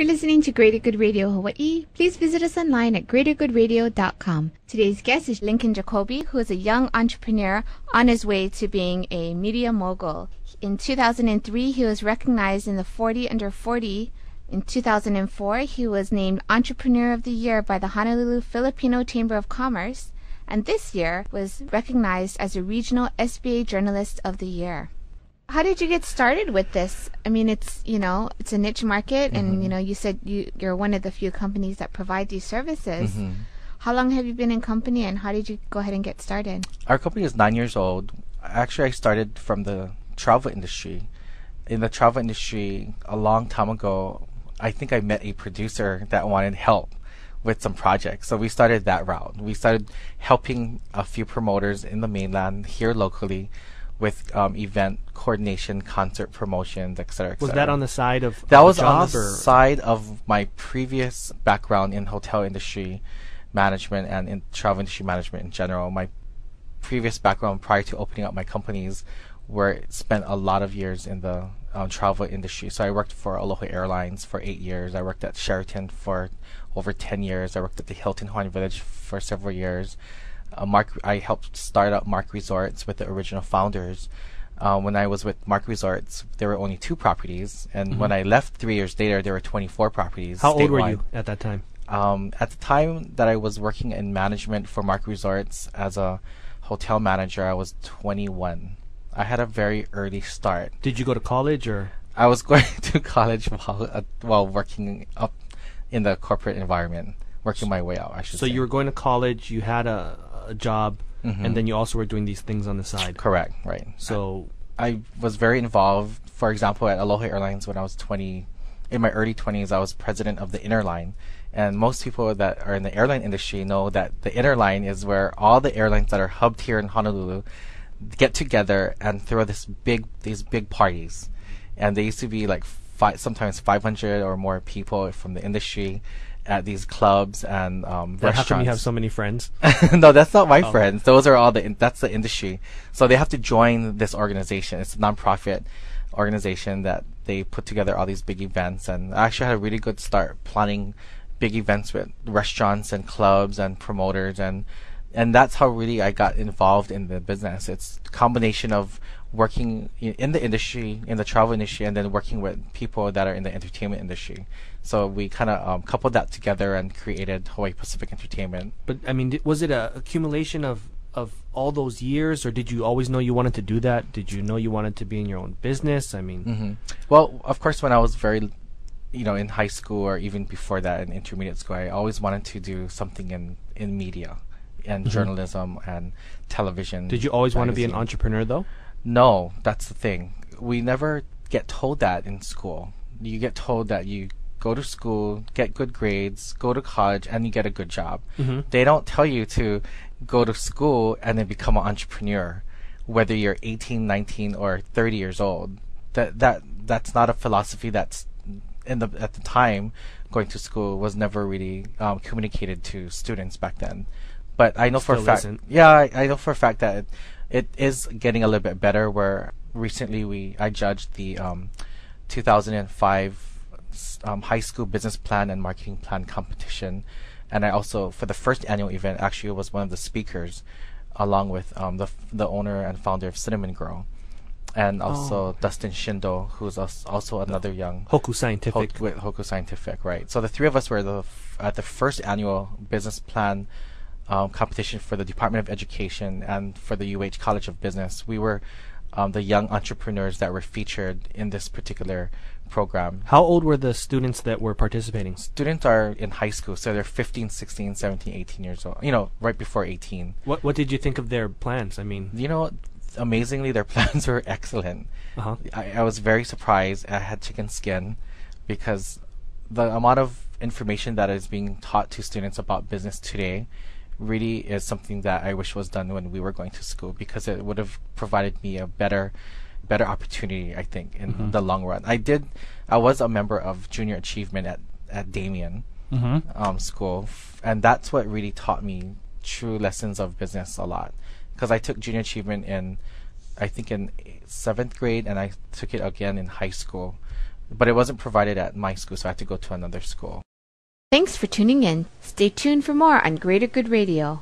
You're listening to Greater Good Radio Hawaii. Please visit us online at greatergoodradio.com. Today's guest is Lincoln Jacobe, who is a young entrepreneur on his way to being a media mogul. In 2003, he was recognized in the 40 Under 40. In 2004, he was named Entrepreneur of the Year by the Honolulu Filipino Chamber of Commerce, and this year was recognized as a Regional SBA Journalist of the Year. How did you get started with this? I mean, it's a niche market, and you said you're one of the few companies that provide these services. How long have you been in company, and how did you go ahead and get started? Our company is 9 years old. Actually, I started from the travel industry. In the travel industry, a long time ago, I think I met a producer that wanted help with some projects. So we started that route. We started helping a few promoters in the mainland here locally with event coordination, concert promotions, etc. Was that on the side of that was job, on the side of my previous background in hotel industry management and in travel industry management in general. My previous background prior to opening up my companies were spent a lot of years in the travel industry. So I worked for Aloha Airlines for 8 years. I worked at Sheraton for over 10 years. I worked at the Hilton Hawaiian Village for several years. I helped start up Mark Resorts with the original founders. When I was with Mark Resorts, there were only 2 properties, and when I left 3 years later, there were 24 properties. How statewide. old were you at that time? At the time that I was working in management for Mark Resorts as a hotel manager, I was 21. I had a very early start. Did you go to college, or? I was going to college while working up in the corporate environment, working my way out, I should say. So you were going to college, you had a job, and then you also were doing these things on the side. Correct, right. So I was very involved. For example, at Aloha Airlines when I was 20, in my early 20s, I was president of the Interline. And most people that are in the airline industry know that the Interline is where all the airlines that are hubbed here in Honolulu get together and throw these big parties. And they used to be like sometimes 500 or more people from the industry at these clubs and restaurants. How come you have so many friends? No, that's not my friends. Those are all that's the industry. So they have to join this organization. It's a nonprofit organization that they put together all these big events. And I actually had a really good start planning big events with restaurants and clubs and promoters, and that's how really I got involved in the business. It's a combination of working in the industry, in the travel industry, and then working with people that are in the entertainment industry. So we kind of coupled that together and created Hawaii Pacific Entertainment. But I mean, was it a accumulation of all those years, or did you always know you wanted to do that? Did you know you wanted to be in your own business? I mean, well, of course, when I was very, in high school or even before that in intermediate school, I always wanted to do something in media and journalism and television. Did you always want to be an entrepreneur, though? No, that's the thing. We never get told that in school. You get told that you go to school, get good grades, go to college, and you get a good job. They don't tell you to go to school and then become an entrepreneur, whether you're 18, 19, or 30 years old. That's not a philosophy that's at the time going to school was never really communicated to students back then. But I know for a fact, I know for a fact that it is getting a little bit better. Where recently I judged the 2005 high school business plan and marketing plan competition, and I also, for the first annual event, actually was one of the speakers, along with the owner and founder of Cinnamon Girl, and also Dustin Shindo, who's also another young Hoku Scientific with Hoku Scientific, right? So the three of us were at the first annual business plan competition for the Department of Education and for the UH College of Business. We were the young entrepreneurs that were featured in this particular program. How old were the students that were participating? Students are in high school, so they're 15, 16, 17, 18 years old. Right before 18. What did you think of their plans? I mean, amazingly, their plans were excellent. I was very surprised. I had chicken skin because the amount of information that is being taught to students about business today really is something that I wish was done when we were going to school, because it would have provided me a better opportunity, I think, in the long run. I was a member of Junior Achievement at Damien School, and that's what really taught me true lessons of business a lot. Because I took Junior Achievement in 7th grade, and I took it again in high school, but it wasn't provided at my school, so I had to go to another school. Thanks for tuning in. Stay tuned for more on Greater Good Radio.